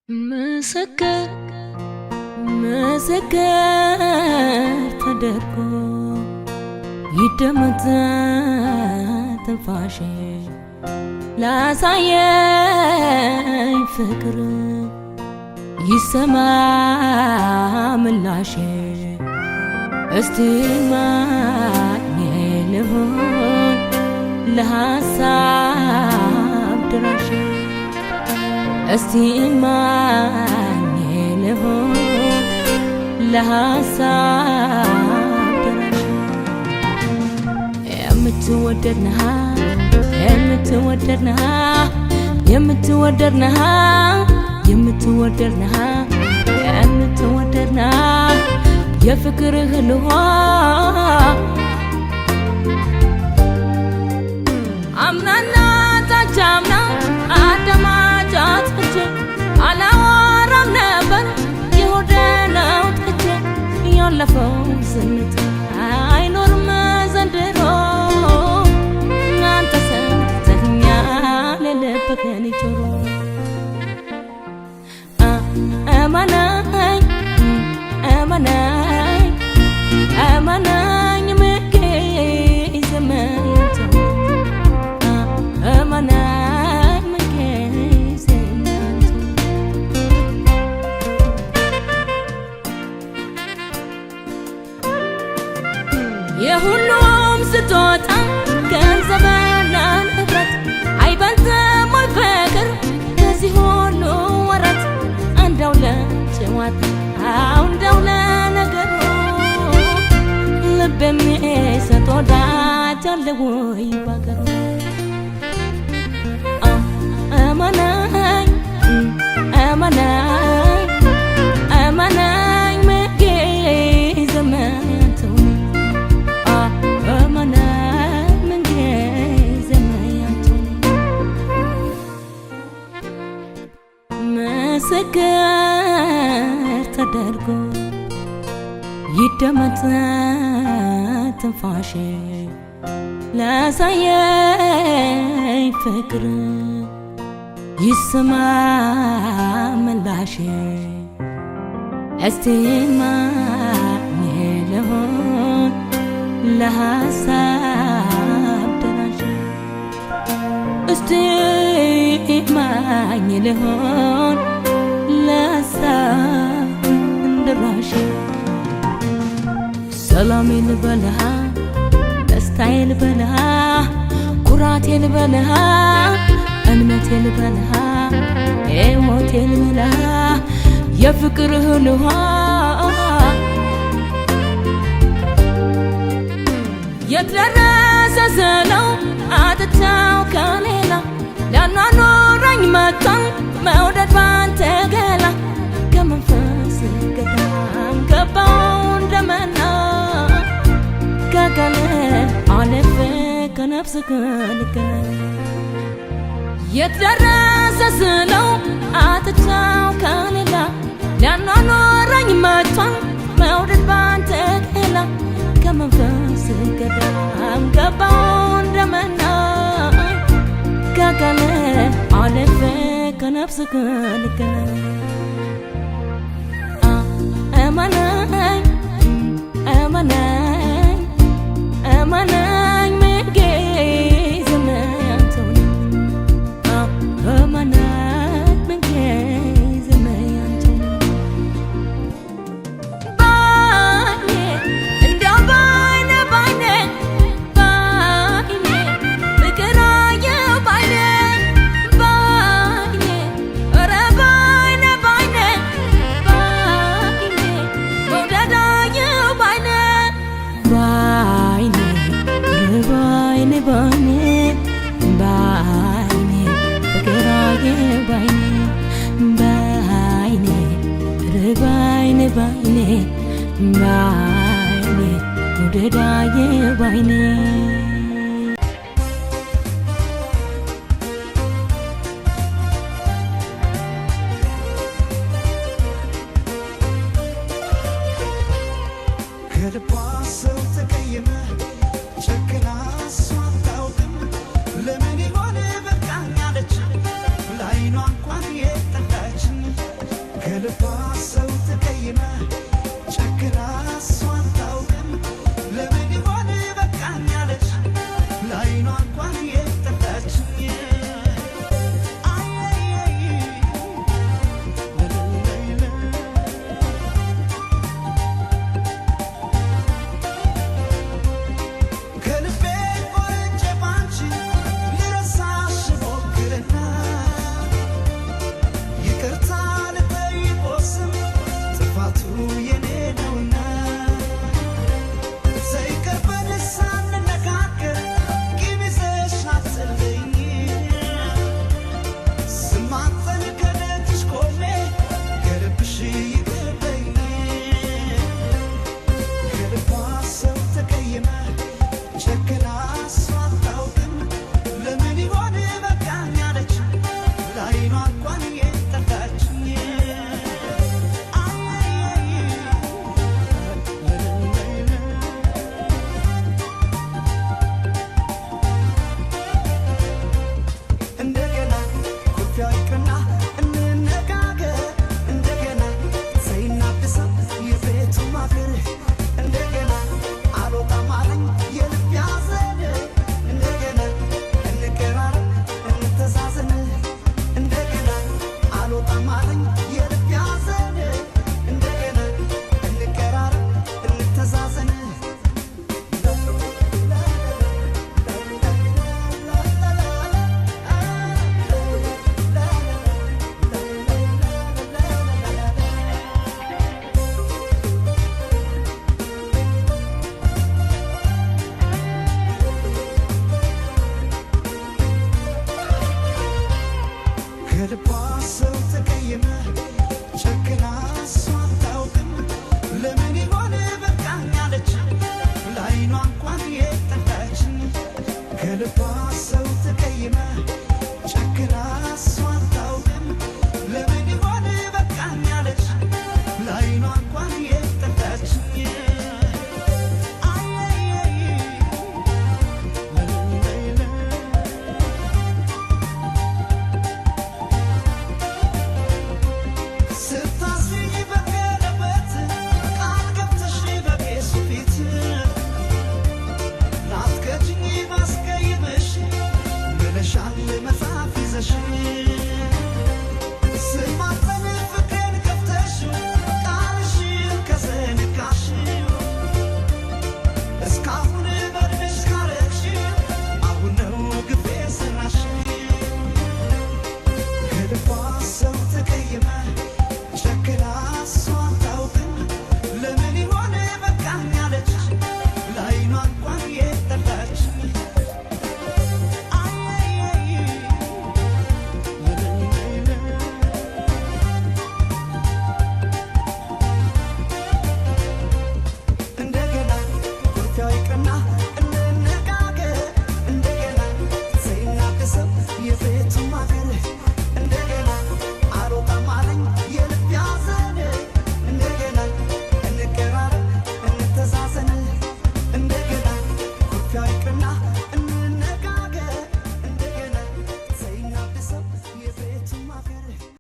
مسكر تدركو يدمت تنفاشي لا سايي فكر يسمع ملاشي استماعني لهون لحساب دراشي استماعني لهون لحساب دراشي يمتودرنها يا فكر غلوها عمنا تجامنا آدما جاتكتي على ورم نبر يهودنا وتكتي يلا فوق سنت عينور ما زندرو نانت سنتنيا للبكني جرو أماناي مكي زمانتو أماناي مكي زمانتو يهونهم ستوتا كان زمانا نبرت عيبانت ما الفكر كزي هونو ورت عن دولة جوات عن دولة نقرو لبني ستودا جلوه يبقرو أماناي مكي زمانتو أماناي مكي زمانتو مسكر تدركو يدمت تنفاشي لا سايي فكر يسمع ملاشي استماعني لهون لحساب دراشي استماعني لهون لحساب دراشي سلامي لبلها دستاي لبلها كراتي لبلها أمنتي لبلها موتي لبلها يا فكر هلوها يترس سلو عادتاو كاليلا لأنه نوراني مكان مودد بانتقلا كمان فاسق قدام كباون دمنا كاكالي عالفك نفسك لك يترس سلو عادتاو كاليلا لأنه نوراني مكان مودد بانتقلا كمان فاسق قدام كباون دمنا كاكالي عالفك نفسك لك أماناي مكي زمانتو أماناي مكي زمانتو بايني اندا بايني بكرايا بايني ورا بايني مودادايا بايني لمن يهون بقى على ከልቧ ሰው ተቀይማ ጨክና እሷን ታውቅም ለምን ይሆን በቃኝ አለች ለዓይኗ እንኳን የጠላችኝ ከልቤ ቆርጬ ባንቺ ልረሳሽ ሞክርና ይቅርታ ልጠይቅዎ ስም ጥፋቱ የኔ ነውና ዘይቀርበን ሳንነጋገር ቂም ይዘሽ አትለይኝ ስማጠን ከደጅሽ ቆሜ ከልብሽ ይቅር በይኝ ከልቧ ሰው ተቀይማ ጨክና እሷ አታውቅም ለምን ይሆን በቃኝ አለች ለዓይኗ እንኳን የጠላችኝ እንደገና ኩርፊያው ይቅርና እንነጋገር እንደገና ዘይናብሳ የቤቱ ማገር እንደገና አልወጣም አለኝ የልብ ያዘን እንደገና እንቀራረብ እንተዛዘን እንደገና አልወጣም አለኝ የልብ ያዘን እንደገና እንቀራረብ እንተዛዘን ከልቧ ሰው ተቀይማ ጨክና እሷ አታውቅም ለምን ይሆን በቃኝ አለች ለዓይኗ እንኳን የጠላችኝ ከልቧ ሰው ተቀይማ ጨክና እሷ አታውቅም ለምን ይሆን በቃኝ አለች ለዓይኗ እንኳን የጠላችኝ ስታስቢኝ በቀለበት ቃል ገብተሽ በቄሱ ፊት ላትከጂኝ ባስቀይምሽ ብለሻል መጽሐፍ ይዘሽ ስማጠን ፍቅሬን ከፍተሽው ቃልሽን ከዘነጋሽው እስካሁን በእድሜሽ ካረግሽው አሁን ነው ግፍ የሠራሽው ከልቧ ሰው ተቀይማ